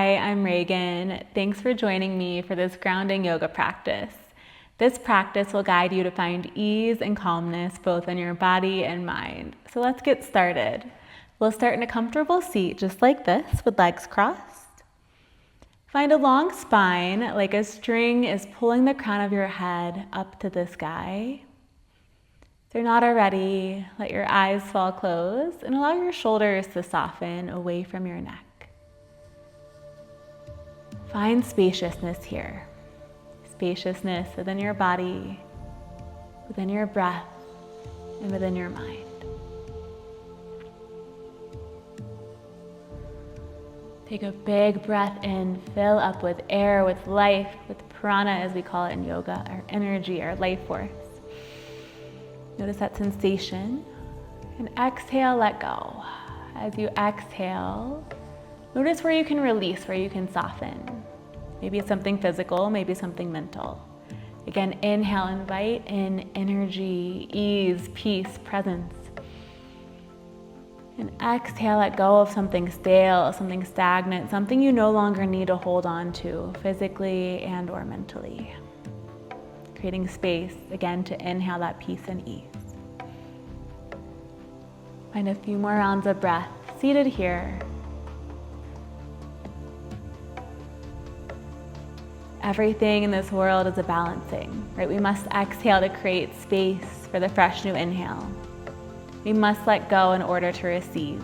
Hi, I'm Reagan. Thanks for joining me for this grounding yoga practice. This practice will guide you to find ease and calmness both in your body and mind. So let's get started. We'll start in a comfortable seat just like this with legs crossed. Find a long spine like a string is pulling the crown of your head up to the sky. If you're not already, let your eyes fall closed and allow your shoulders to soften away from your neck. Find spaciousness here. Spaciousness within your body, within your breath, and within your mind. Take a big breath in, fill up with air, with life, with prana as we call it in yoga, our energy, our life force. Notice that sensation, and exhale, let go. As you exhale, notice where you can release, where you can soften. Maybe it's something physical, maybe something mental. Again, inhale, invite in energy, ease, peace, presence. And exhale, let go of something stale, something stagnant, something you no longer need to hold on to physically and or mentally. Creating space, again, to inhale that peace and ease. Find a few more rounds of breath, seated here. Everything in this world is a balancing, right? We must exhale to create space for the fresh new inhale. We must let go in order to receive.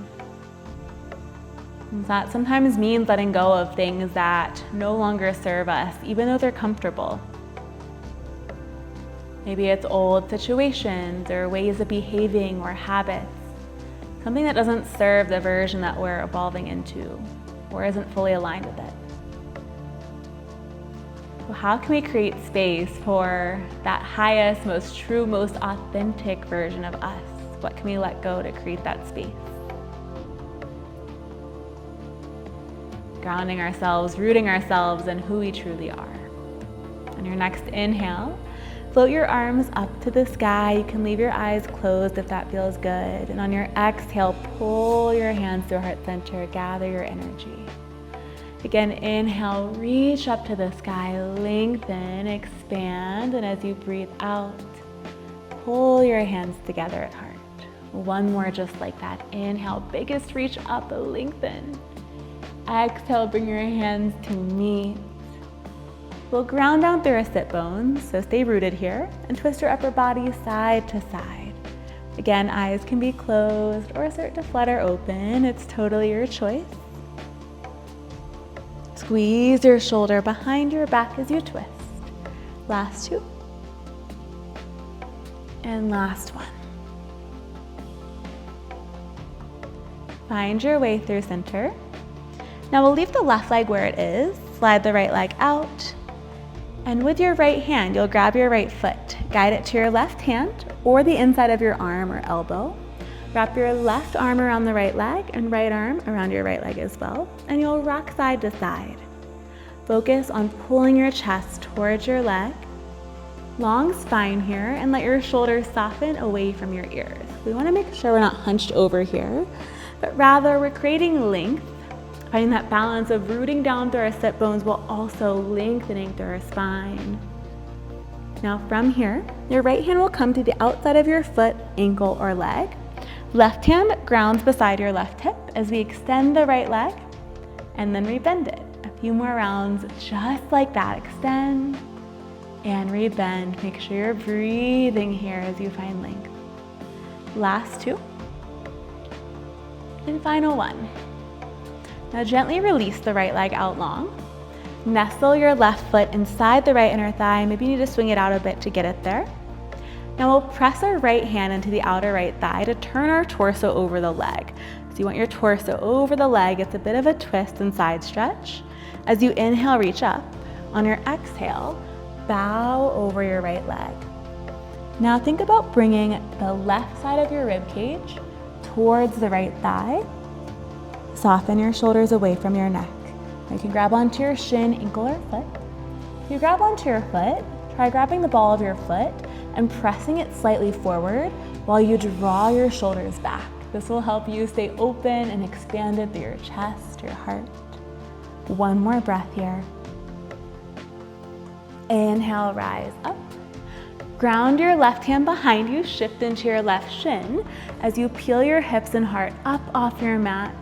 And that sometimes means letting go of things that no longer serve us, even though they're comfortable. Maybe it's old situations or ways of behaving or habits, something that doesn't serve the version that we're evolving into or isn't fully aligned with it. So how can we create space for that highest, most true, most authentic version of us? What can we let go to create that space? Grounding ourselves, rooting ourselves in who we truly are. On your next inhale, float your arms up to the sky. You can leave your eyes closed if that feels good. And on your exhale, pull your hands to your heart center, gather your energy. Again, inhale, reach up to the sky, lengthen, expand, and as you breathe out, pull your hands together at heart. One more just like that. Inhale, biggest reach up, lengthen. Exhale, bring your hands to meet. We'll ground down through our sit bones, so stay rooted here, and twist your upper body side to side. Again, eyes can be closed or start to flutter open. It's totally your choice. Squeeze your shoulder behind your back as you twist. Last two. And last one. Find your way through center. Now we'll leave the left leg where it is, slide the right leg out, and with your right hand, you'll grab your right foot, guide it to your left hand or the inside of your arm or elbow. Wrap your left arm around the right leg and right arm around your right leg as well, and you'll rock side to side. Focus on pulling your chest towards your leg. Long spine here, and let your shoulders soften away from your ears. We want to make sure we're not hunched over here, but rather we're creating length, finding that balance of rooting down through our sit bones while also lengthening through our spine. Now from here, your right hand will come to the outside of your foot, ankle, or leg. Left hand grounds beside your left hip as we extend the right leg and then rebend it. A few more rounds just like that. Extend and rebend. Make sure you're breathing here as you find length. Last two. And final one. Now gently release the right leg out long. Nestle your left foot inside the right inner thigh. Maybe you need to swing it out a bit to get it there. Now we'll press our right hand into the outer right thigh to turn our torso over the leg. So you want your torso over the leg. It's a bit of a twist and side stretch. As you inhale, reach up. On your exhale, bow over your right leg. Now think about bringing the left side of your rib cage towards the right thigh. Soften your shoulders away from your neck. You can grab onto your shin, ankle, or foot. If you grab onto your foot, try grabbing the ball of your foot and pressing it slightly forward while you draw your shoulders back. This will help you stay open and expanded through your chest, your heart. One more breath here. Inhale, rise up. Ground your left hand behind you, shift into your left shin as you peel your hips and heart up off your mat.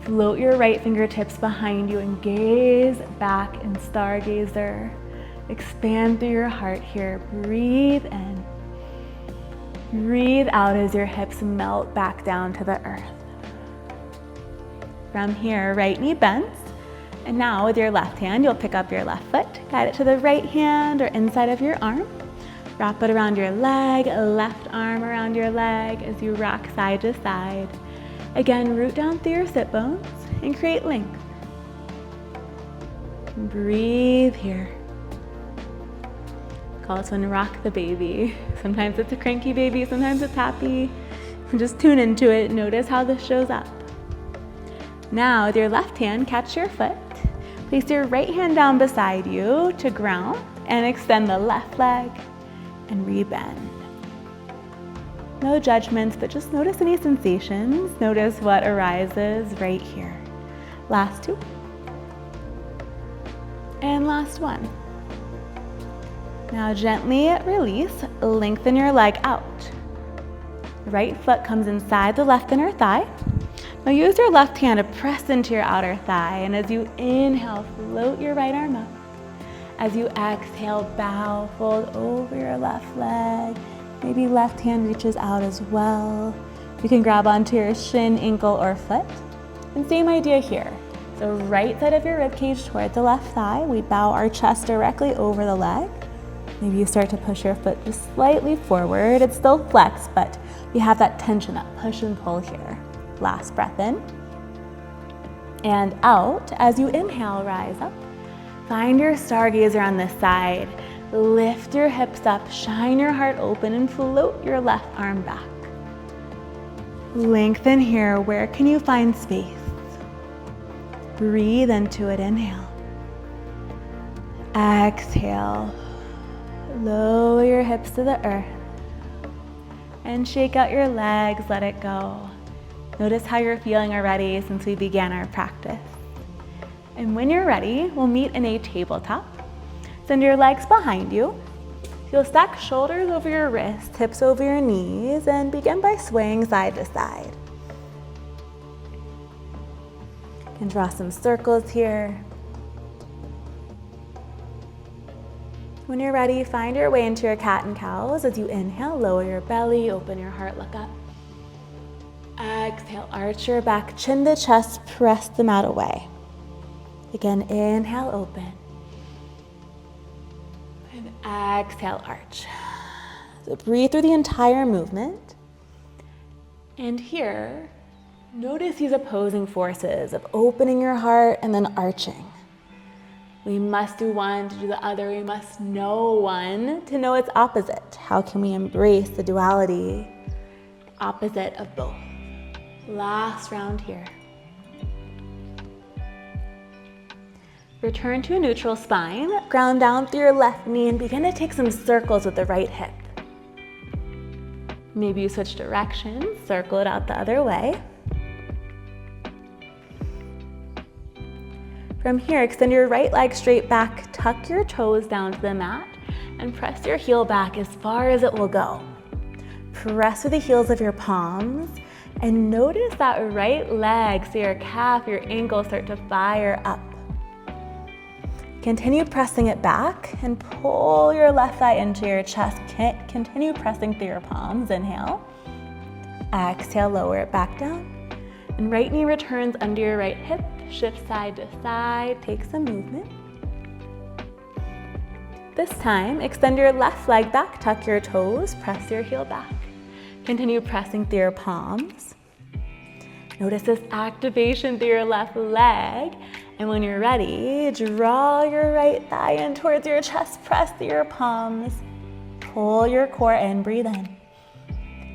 Float your right fingertips behind you and gaze back in stargazer. Expand through your heart here. Breathe in. Breathe out as your hips melt back down to the earth. From here, right knee bends. And now with your left hand, you'll pick up your left foot, guide it to the right hand or inside of your arm. Wrap it around your leg, left arm around your leg as you rock side to side. Again, root down through your sit bones and create length. Breathe here. Call this one rock the baby. Sometimes it's a cranky baby, sometimes it's happy. Just tune into it, notice how this shows up. Now with your left hand, catch your foot. Place your right hand down beside you to ground and extend the left leg and rebend. No judgments, but just notice any sensations. Notice what arises right here. Last two. And last one. Now gently release, lengthen your leg out. Right foot comes inside the left inner thigh. Now use your left hand to press into your outer thigh, and as you inhale, float your right arm up. As you exhale, bow, fold over your left leg. Maybe left hand reaches out as well. You can grab onto your shin, ankle, or foot. And same idea here. So right side of your rib cage toward the left thigh. We bow our chest directly over the leg. Maybe you start to push your foot just slightly forward. It's still flexed, but you have that tension, that push and pull here. Last breath in. And out. As you inhale, rise up. Find your stargazer on this side. Lift your hips up, shine your heart open, and float your left arm back. Lengthen here. Where can you find space? Breathe into it. Inhale. Exhale. Lower your hips to the earth. And shake out your legs. Let it go. Notice how you're feeling already since we began our practice. And when you're ready, we'll meet in a tabletop. Send your legs behind you. You'll stack shoulders over your wrists, hips over your knees, and begin by swaying side to side. You can draw some circles here. When you're ready, find your way into your cat and cows. As you inhale, lower your belly, open your heart, look up. Exhale, arch your back, chin to chest, press the mat away. Again, inhale, open. And exhale, arch. So breathe through the entire movement. And here, notice these opposing forces of opening your heart and then arching. We must do one to do the other. We must know one to know its opposite. How can we embrace the duality, opposite of both? Last round here. Return to a neutral spine, ground down through your left knee and begin to take some circles with the right hip. Maybe you switch directions, circle it out the other way. From here, extend your right leg straight back, tuck your toes down to the mat, and press your heel back as far as it will go. Press with the heels of your palms, and notice that right leg, so your calf, your ankle start to fire up. Continue pressing it back and pull your left thigh into your chest. Continue pressing through your palms. Inhale. Exhale, lower it back down. And right knee returns under your right hip. Shift side to side. Take some movement. This time, extend your left leg back. Tuck your toes. Press your heel back. Continue pressing through your palms. Notice this activation through your left leg. And when you're ready, draw your right thigh in towards your chest, press through your palms, pull your core in, breathe in.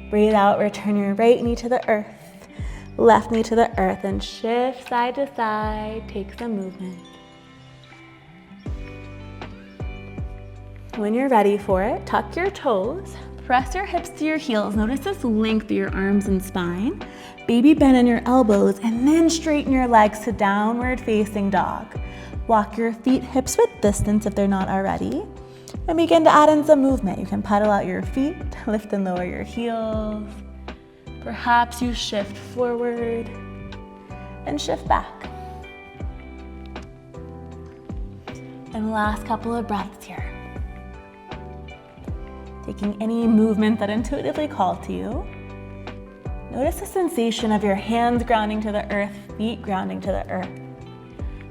Breathe out, return your right knee to the earth, left knee to the earth, and shift side to side, take some movement. When you're ready for it, tuck your toes, Press your hips to your heels. Notice this length through your arms and spine. Baby bend in your elbows and then straighten your legs to downward facing dog. Walk your feet hips width distance if they're not already. And begin to add in some movement. You can pedal out your feet, lift and lower your heels. Perhaps you shift forward and shift back. And last couple of breaths here. Taking any movement that intuitively calls to you. Notice the sensation of your hands grounding to the earth, feet grounding to the earth.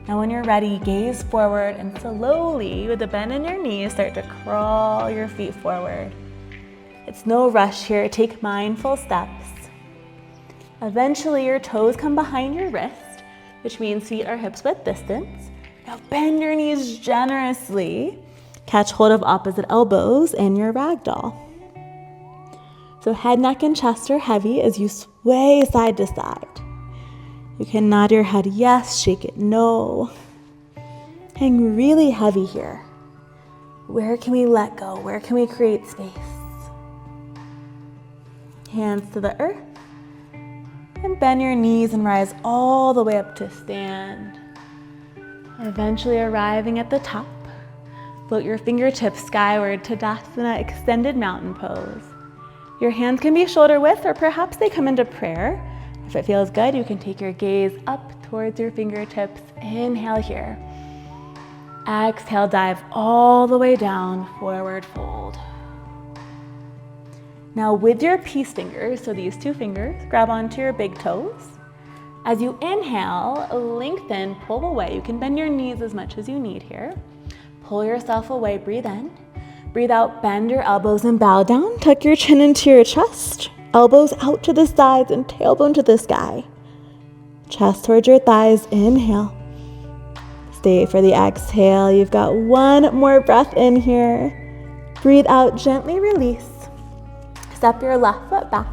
Now when you're ready, gaze forward and slowly, with a bend in your knees, start to crawl your feet forward. It's no rush here, take mindful steps. Eventually your toes come behind your wrist, which means feet are hips width distance. Now bend your knees generously. Catch hold of opposite elbows in your ragdoll. So head, neck, and chest are heavy as you sway side to side. You can nod your head yes, shake it no. Hang really heavy here. Where can we let go? Where can we create space? Hands to the earth. And bend your knees and rise all the way up to stand. Eventually arriving at the top. Float your fingertips skyward to Tadasana, extended mountain pose. Your hands can be shoulder width or perhaps they come into prayer. If it feels good, you can take your gaze up towards your fingertips. Inhale here. Exhale, dive all the way down, forward fold. Now with your peace fingers, so these two fingers, grab onto your big toes. As you inhale, lengthen, pull away. You can bend your knees as much as you need here. Pull yourself away, breathe in. Breathe out, bend your elbows and bow down. Tuck your chin into your chest. Elbows out to the sides and tailbone to the sky. Chest towards your thighs, inhale. Stay for the exhale. You've got one more breath in here. Breathe out, gently release. Step your left foot back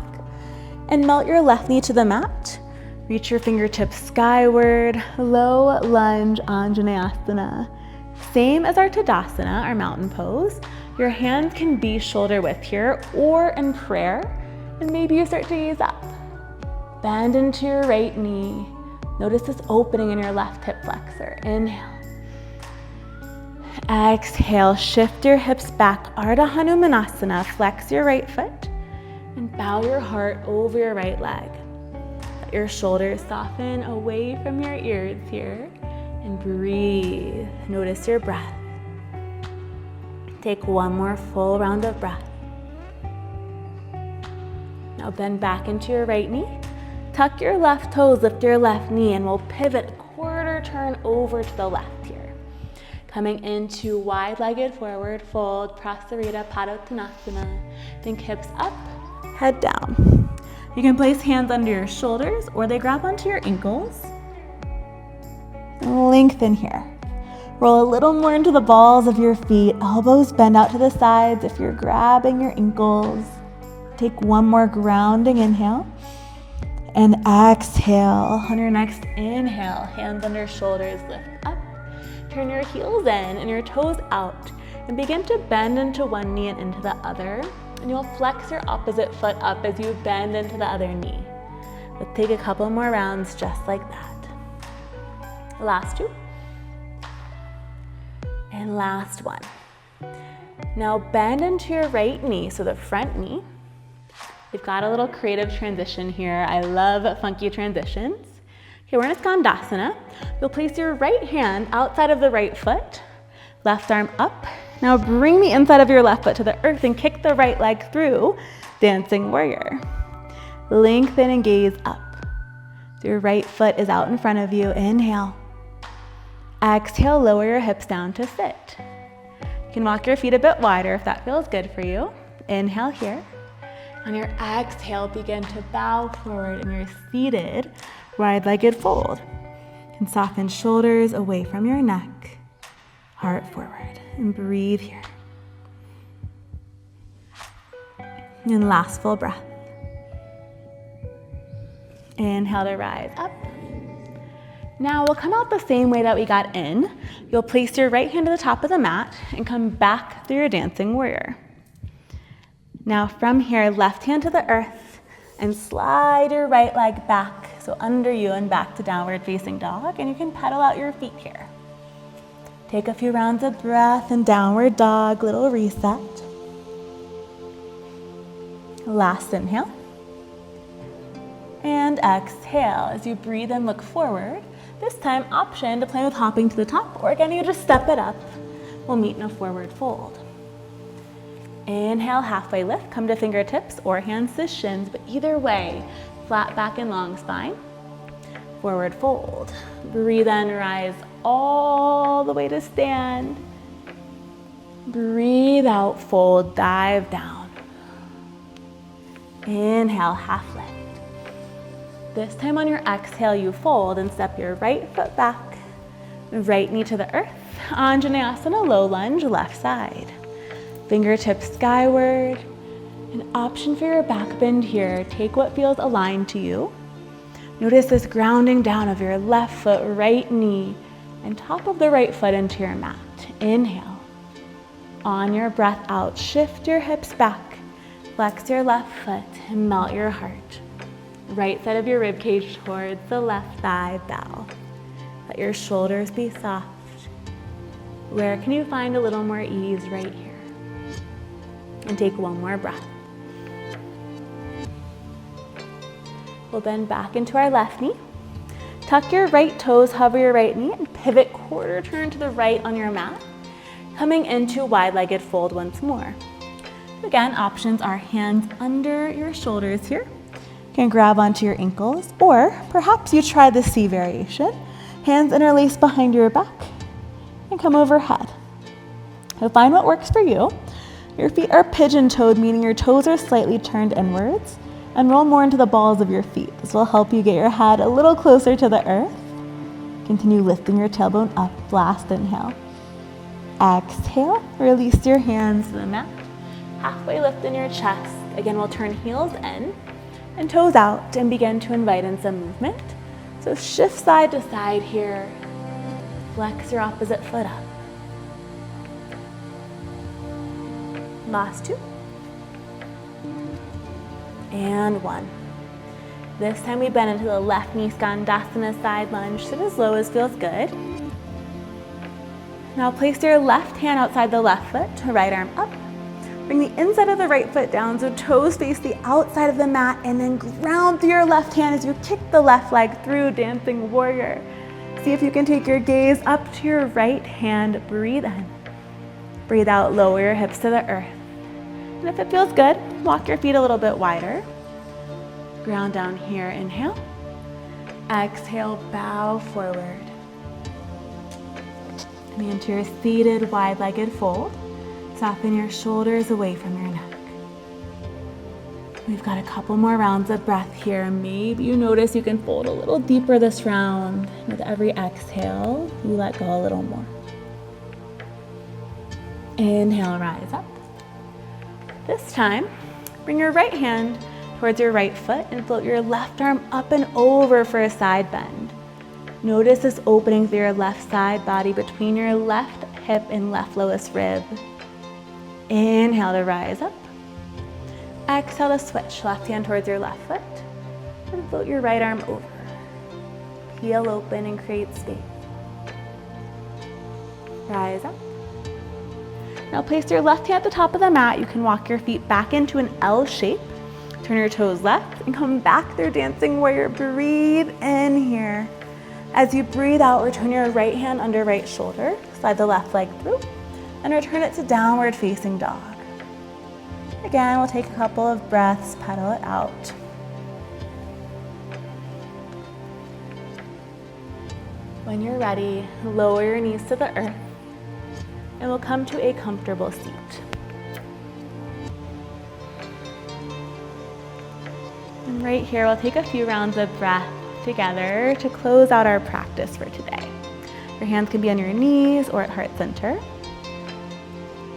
and melt your left knee to the mat. Reach your fingertips skyward, low lunge, Anjaneyasana. Same as our Tadasana, our mountain pose. Your hands can be shoulder width here or in prayer. And maybe you start to gaze up. Bend into your right knee. Notice this opening in your left hip flexor. Inhale. Exhale, shift your hips back. Ardha Hanumanasana, flex your right foot and bow your heart over your right leg. Let your shoulders soften away from your ears here and breathe. Notice your breath. Take one more full round of breath. Now bend back into your right knee. Tuck your left toes, lift your left knee, and we'll pivot, quarter turn over to the left here. Coming into wide-legged forward fold, Prasarita Padottanasana. Think hips up, head down. You can place hands under your shoulders or they grab onto your ankles. Lengthen here. Roll a little more into the balls of your feet. Elbows bend out to the sides if you're grabbing your ankles. Take one more grounding inhale. And exhale. On your next inhale, hands under shoulders, lift up. Turn your heels in and your toes out. And begin to bend into one knee and into the other. And you'll flex your opposite foot up as you bend into the other knee. Let's take a couple more rounds just like that. Last two. And last one. Now bend into your right knee, so the front knee. We've got a little creative transition here. I love funky transitions. Okay, we're in Skandasana. You'll place your right hand outside of the right foot, left arm up. Now bring the inside of your left foot to the earth and kick the right leg through, dancing warrior. Lengthen and gaze up. So your right foot is out in front of you. Inhale. Exhale, lower your hips down to sit. You can walk your feet a bit wider if that feels good for you. Inhale here. On your exhale, begin to bow forward in your seated wide-legged fold. You can soften shoulders away from your neck, heart forward, and breathe here. And last full breath. Inhale to rise up. Now we'll come out the same way that we got in. You'll place your right hand to the top of the mat and come back through your dancing warrior. Now from here, left hand to the earth and slide your right leg back, so under you and back to downward facing dog, and you can pedal out your feet here. Take a few rounds of breath in downward dog, little reset. Last inhale. And exhale. As you breathe and look forward, this time option to play with hopping to the top, or again, you just step it up. We'll meet in a forward fold. Inhale, halfway lift, come to fingertips or hands to shins, but either way, flat back and long spine. Forward fold. Breathe in, rise all the way to stand. Breathe out, fold, dive down. Inhale, half lift. This time on your exhale, you fold and step your right foot back, right knee to the earth. Anjaneyasana, low lunge, left side. Fingertips skyward. An option for your back bend here. Take what feels aligned to you. Notice this grounding down of your left foot, right knee, and top of the right foot into your mat. Inhale. On your breath out, shift your hips back. Flex your left foot and melt your heart. Right side of your rib cage towards the left thigh, bow. Let your shoulders be soft. Where can you find a little more ease? Right here. And take one more breath. We'll bend back into our left knee. Tuck your right toes, hover your right knee, and pivot quarter turn to the right on your mat. Coming into wide-legged fold once more. Again, options are hands under your shoulders here. You can grab onto your ankles, or perhaps you try the C variation. Hands interlace behind your back and come overhead. So find what works for you. Your feet are pigeon-toed, meaning your toes are slightly turned inwards, and roll more into the balls of your feet. This will help you get your head a little closer to the earth. Continue lifting your tailbone up. Last inhale. Exhale, release your hands to the mat. Halfway lift in your chest. Again, we'll turn heels in and toes out and begin to invite in some movement. So shift side to side here. Flex your opposite foot up. Last two. And one. This time we bend into the left knee, Skandasana side lunge. Sit as low as feels good. Now place your left hand outside the left foot, right arm up. Bring the inside of the right foot down so toes face the outside of the mat, and then ground through your left hand as you kick the left leg through, dancing warrior. See if you can take your gaze up to your right hand. Breathe in. Breathe out, lower your hips to the earth. And if it feels good, walk your feet a little bit wider. Ground down here, inhale. Exhale, bow forward. And into your seated wide-legged fold. Soften your shoulders away from your neck. We've got a couple more rounds of breath here. Maybe you notice you can fold a little deeper this round. With every exhale, you let go a little more. Inhale, rise up. This time, bring your right hand towards your right foot and float your left arm up and over for a side bend. Notice this opening through your left side body between your left hip and left lowest rib. Inhale to rise up. Exhale to switch, left hand towards your left foot and float your right arm over. Heel open and create space. Rise up. Now place your left hand at the top of the mat. You can walk your feet back into an L shape. Turn your toes left and come back through dancing warrior. Breathe in here. As you breathe out, return your right hand under right shoulder. Slide the left leg through and return it to downward facing dog. Again, we'll take a couple of breaths, pedal it out. When you're ready, lower your knees to the earth and we'll come to a comfortable seat. And right here, we'll take a few rounds of breath together to close out our practice for today. Your hands can be on your knees or at heart center.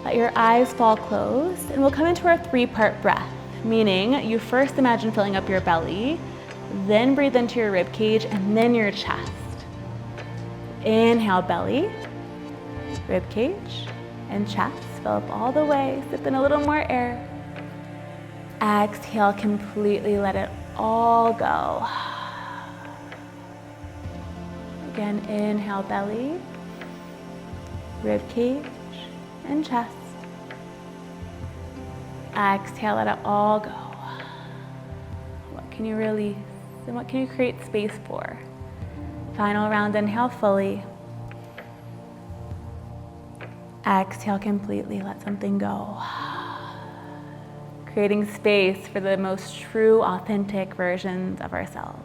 Let your eyes fall closed, and we'll come into our 3-part breath, meaning you first imagine filling up your belly, then breathe into your rib cage, and then your chest. Inhale, belly, rib cage, and chest. Fill up all the way. Sip in a little more air. Exhale, completely let it all go. Again, inhale, belly, rib cage, and chest. Exhale, let it all go. What can you release? And what can you create space for? Final round, inhale fully. Exhale completely, let something go. Creating space for the most true, authentic versions of ourselves.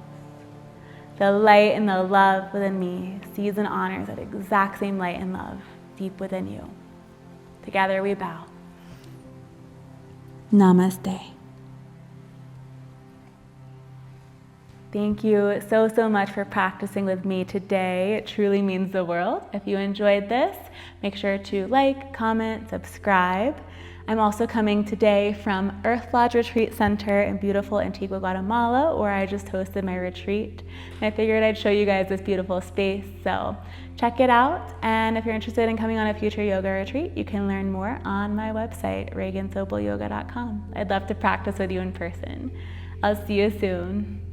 The light and the love within me sees and honors that exact same light and love deep within you. Together we bow. Namaste. Thank you so much for practicing with me today. It truly means the world. If you enjoyed this, make sure to like, comment, subscribe. I'm also coming today from Earth Lodge Retreat Center in beautiful Antigua, Guatemala, where I just hosted my retreat. And I figured I'd show you guys this beautiful space, so check it out. And if you're interested in coming on a future yoga retreat, you can learn more on my website, reagansobelyoga.com. I'd love to practice with you in person. I'll see you soon.